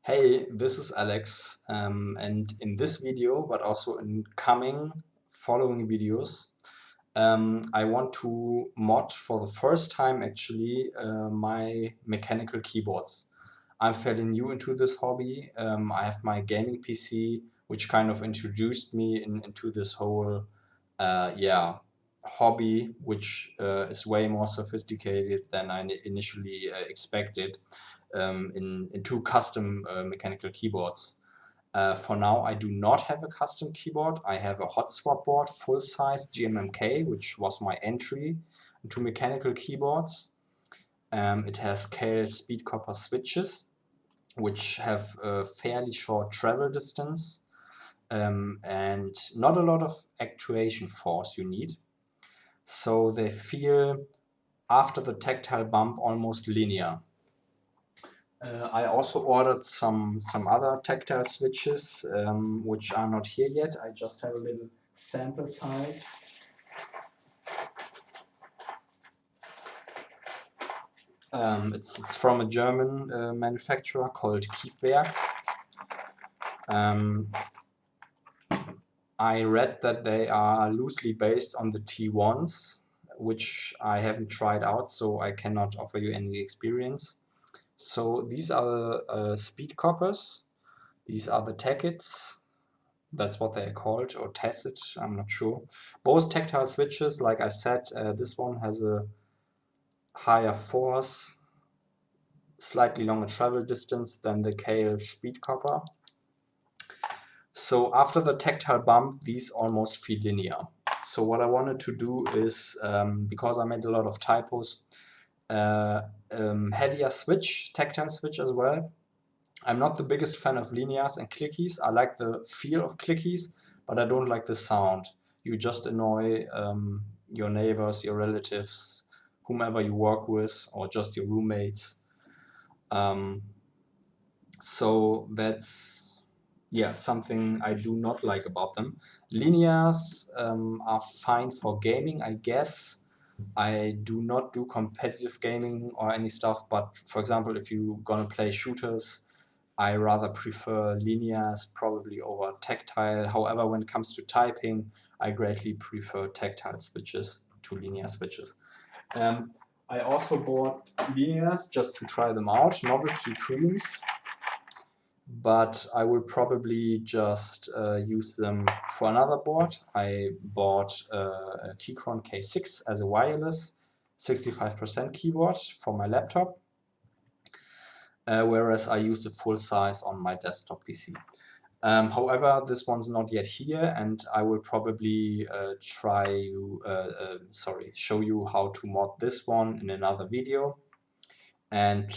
Hey, this is Alex, and in this video, but also in following videos, I want to mod for the first time actually my mechanical keyboards. I'm fairly new into this hobby. I have my gaming PC, which kind of introduced me into this whole hobby, which is way more sophisticated than I initially expected into custom mechanical keyboards. For now, I do not have a custom keyboard. I have a hot swap board, full-size GMMK, which was my entry into mechanical keyboards. It has Kalih Speed Coppers switches, which have a fairly short travel distance and not a lot of actuation force you need. So they feel, after the tactile bump, almost linear. I also ordered some other tactile switches, which are not here yet. I just have a little sample size. It's from a German manufacturer called Keychron. I read that they are loosely based on the T1s, which I haven't tried out, so I cannot offer you any experience. So these are the speed coppers. These are the tackets. That's what they're called, or tacit, I'm not sure. Both tactile switches, like I said, this one has a higher force, slightly longer travel distance than the Kailh Speed Copper. So after the tactile bump, these almost feel linear. So what I wanted to do is, because I made a lot of typos, heavier switch, tactile switch as well. I'm not the biggest fan of linears and clickies. I like the feel of clickies, but I don't like the sound. You just annoy your neighbors, your relatives, whomever you work with, or just your roommates. So that's something I do not like about them. Linears are fine for gaming, I guess. I do not do competitive gaming or any stuff, but for example, if you're gonna play shooters, I rather prefer linears probably over tactile. However, when it comes to typing, I greatly prefer tactile switches to linear switches. I also bought linears just to try them out, novelty creams, but I will probably just use them for another board. I bought a Keychron K6 as a wireless 65% keyboard for my laptop. Whereas I use the full size on my desktop PC. However, this one's not yet here, and I will probably show you how to mod this one in another video. And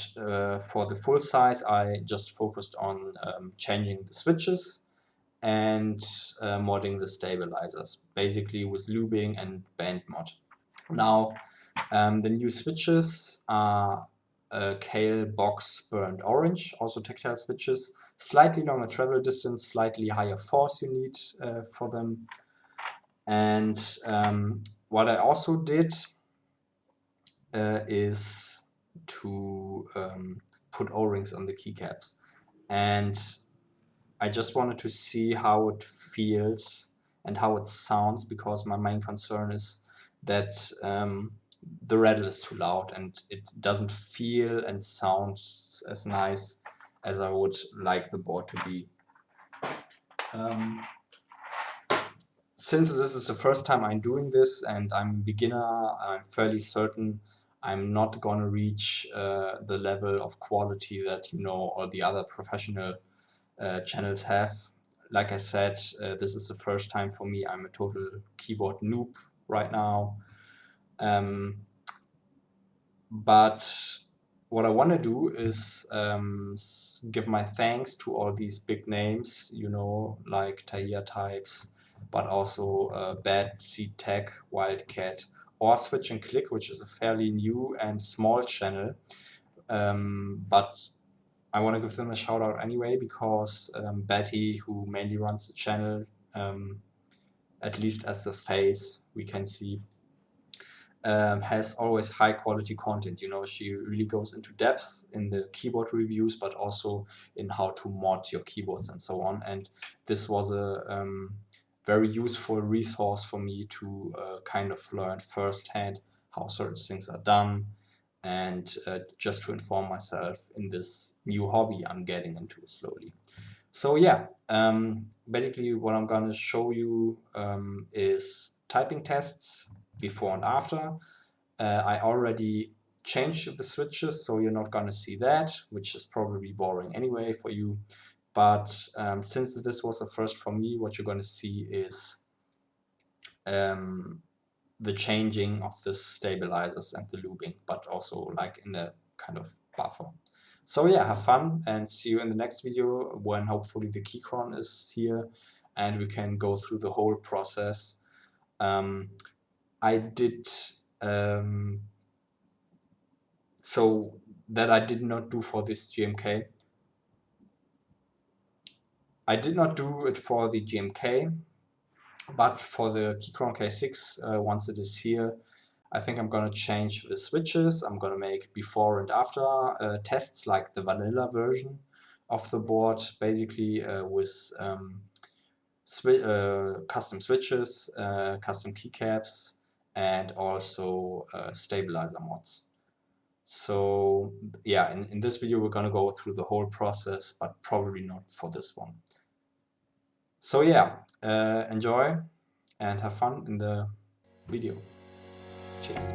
for the full size, I just focused on changing the switches and modding the stabilizers, basically with lubing and band mod. Now, the new switches are Kailh Box Burnt Orange, also tactile switches, slightly longer travel distance, slightly higher force you need for them. And what I also did is to put O-rings on the keycaps. And I just wanted to see how it feels and how it sounds, because my main concern is that the rattle is too loud and it doesn't feel and sound as nice as I would like the board to be. Since this is the first time I'm doing this and I'm a beginner, I'm fairly certain I'm not gonna reach the level of quality that all the other professional channels have. Like I said, this is the first time for me. I'm a total keyboard noob right now. But what I want to do is give my thanks to all these big names, like Tahir Types, but also Bad Seed Tech, Wildcat, or Switch and Click, which is a fairly new and small channel. But I want to give them a shout out anyway, because Betty, who mainly runs the channel, at least as the face, we can see, has always high quality content. You know, she really goes into depth in the keyboard reviews, but also in how to mod your keyboards and so on. And this was a very useful resource for me to kind of learn firsthand how certain things are done, and just to inform myself in this new hobby I'm getting into slowly. So yeah, basically what I'm gonna show you is typing tests before and after. I already changed the switches, so you're not gonna see that, which is probably boring anyway for you. But since this was a first for me, what you're gonna see is the changing of the stabilizers and the lubing, but also like in a kind of buffer. So yeah, have fun and see you in the next video when hopefully the Keychron is here and we can go through the whole process. I did so that I did not do for this GMK. I did not do it for the GMK, but for the Keychron K6, once it is here, I think I'm going to change the switches. I'm going to make before and after tests like the vanilla version of the board, basically with custom switches, custom keycaps, and also stabilizer mods. So yeah, in this video we're going to go through the whole process, but probably not for this one. So yeah, enjoy and have fun in the video. Cheers.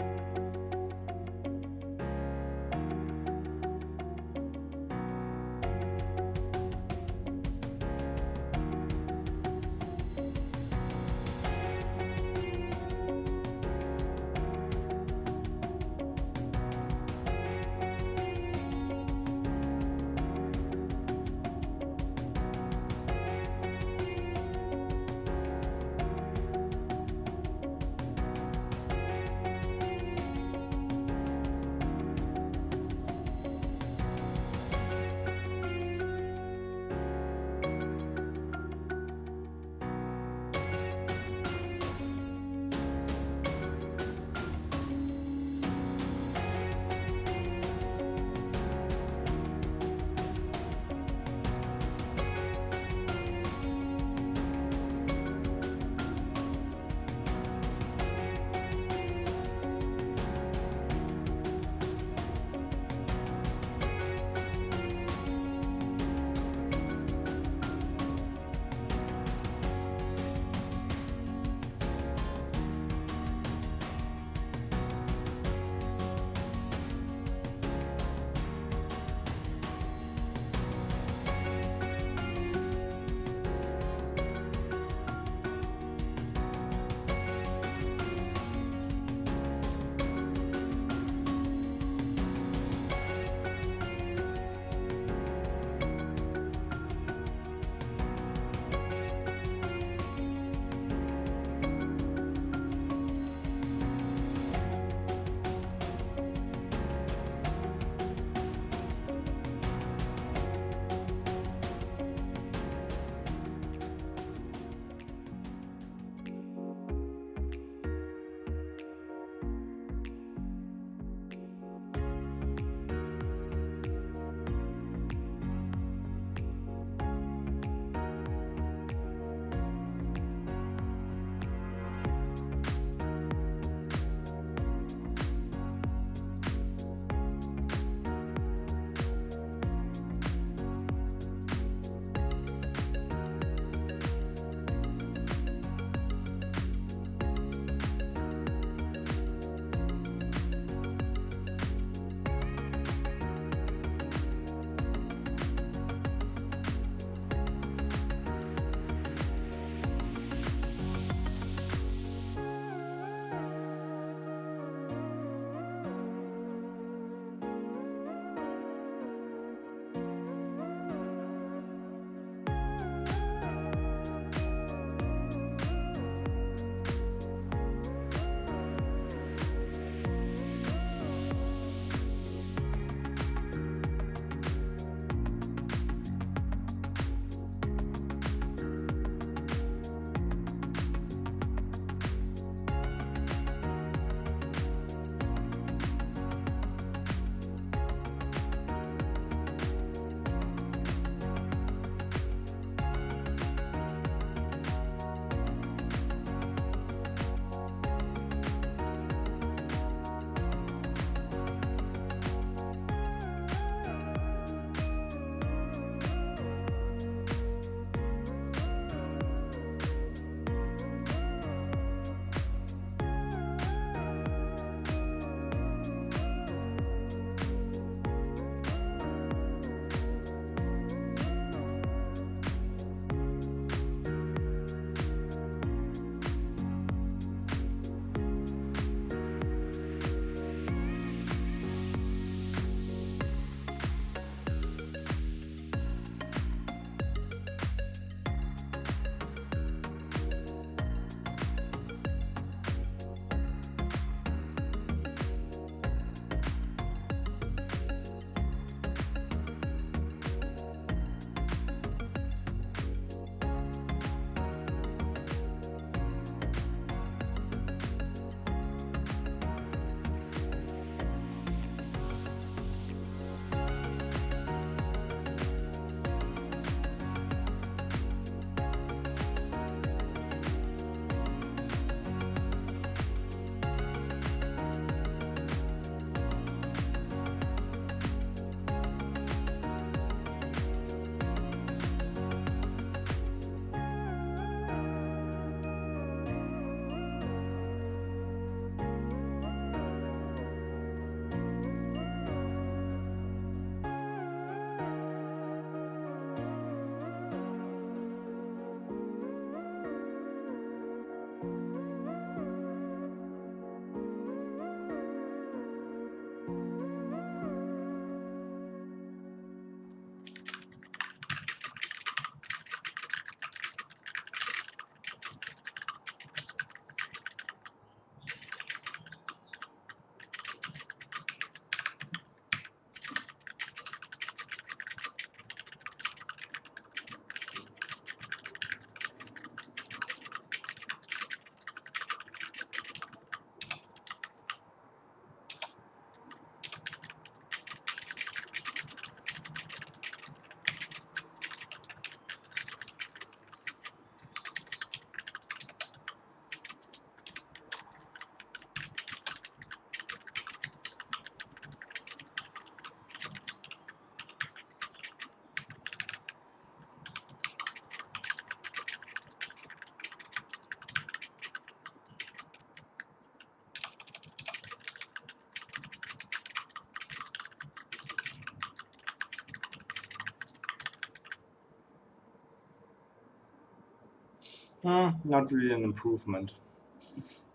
Not really an improvement.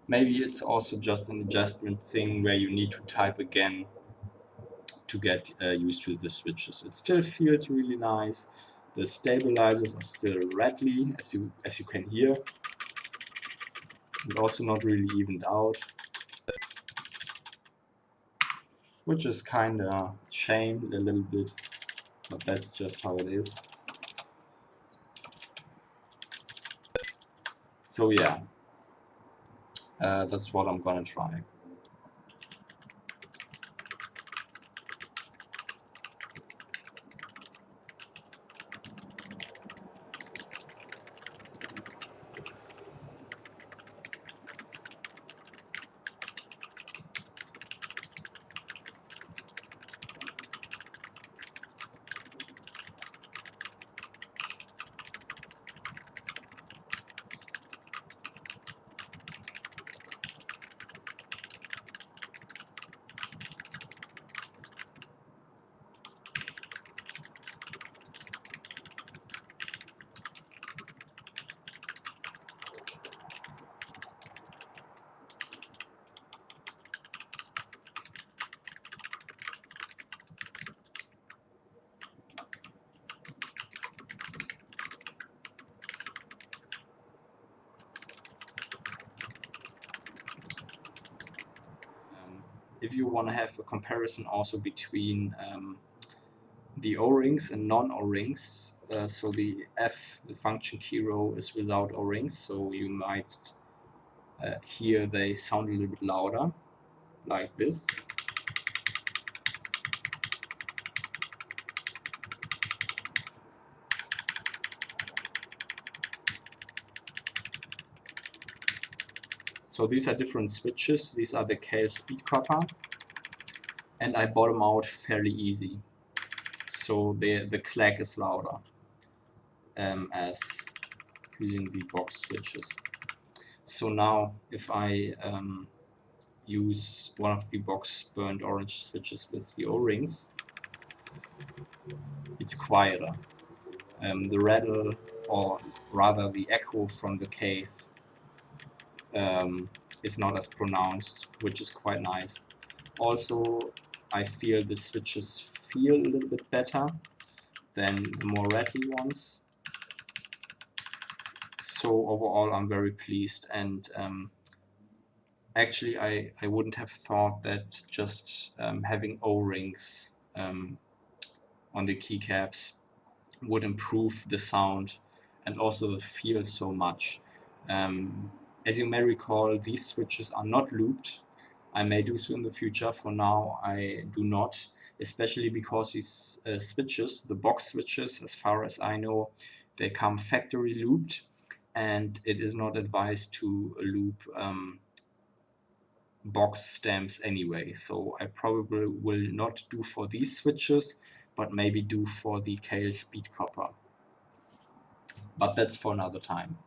Maybe it's also just an adjustment thing where you need to type again to get used to the switches. It still feels really nice. The stabilizers are still rattly, as you can hear, and also not really evened out, which is kinda shame a little bit, but that's just how it is. So yeah, that's what I'm gonna try. If you want to have a comparison also between the O-rings and non-O-rings, so the F, the function key row, is without O-rings, so you might hear they sound a little bit louder, like this. So these are different switches. These are the Kailh Speed Copper, and I bottom out fairly easy. So the clack is louder as using the box switches. So now if I use one of the box burnt orange switches with the O-rings, it's quieter. The rattle, or rather the echo from the case, is not as pronounced, which is quite nice. Also, I feel the switches feel a little bit better than the more rattly ones. So overall, I'm very pleased, and actually I wouldn't have thought that just having O-rings on the keycaps would improve the sound and also the feel so much. As you may recall, these switches are not lubed. I may do so in the future. For now, I do not, especially because these switches, the box switches, as far as I know, they come factory lubed, and it is not advised to lube box stamps anyway. So I probably will not do for these switches, but maybe do for the Kailh Speed Copper. But that's for another time.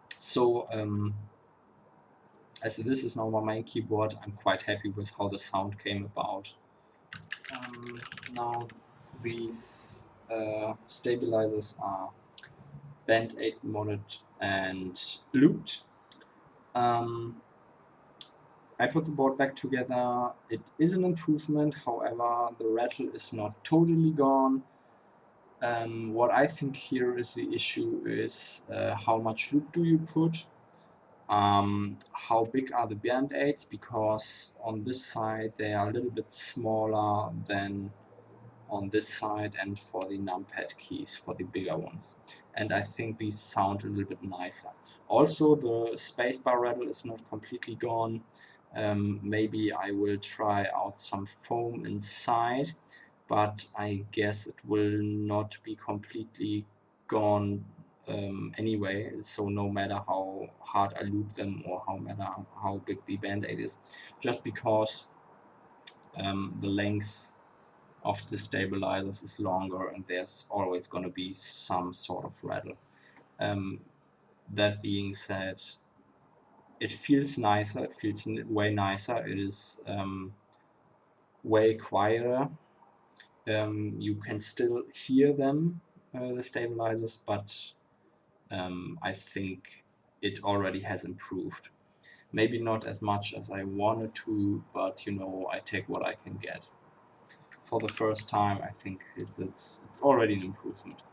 So as this is now my main keyboard, I'm quite happy with how the sound came about. Now these stabilizers are band-aid modded and looped. I put the board back together. It is an improvement, however the rattle is not totally gone. What I think here is the issue is how much loop do you put? How big are the band-aids, because on this side they are a little bit smaller than on this side, and for the numpad keys, for the bigger ones. And I think these sound a little bit nicer. Also, the spacebar rattle is not completely gone. Maybe I will try out some foam inside, but I guess it will not be completely gone anyway, so no matter how hard I loop them or how big the band-aid is, just because the length of the stabilizers is longer and there's always going to be some sort of rattle. That being said, it feels nicer, it feels way nicer, it is way quieter. You can still hear them, the stabilizers, but I think it already has improved. Maybe not as much as I wanted to, but you know, I take what I can get. For the first time, I think it's already an improvement.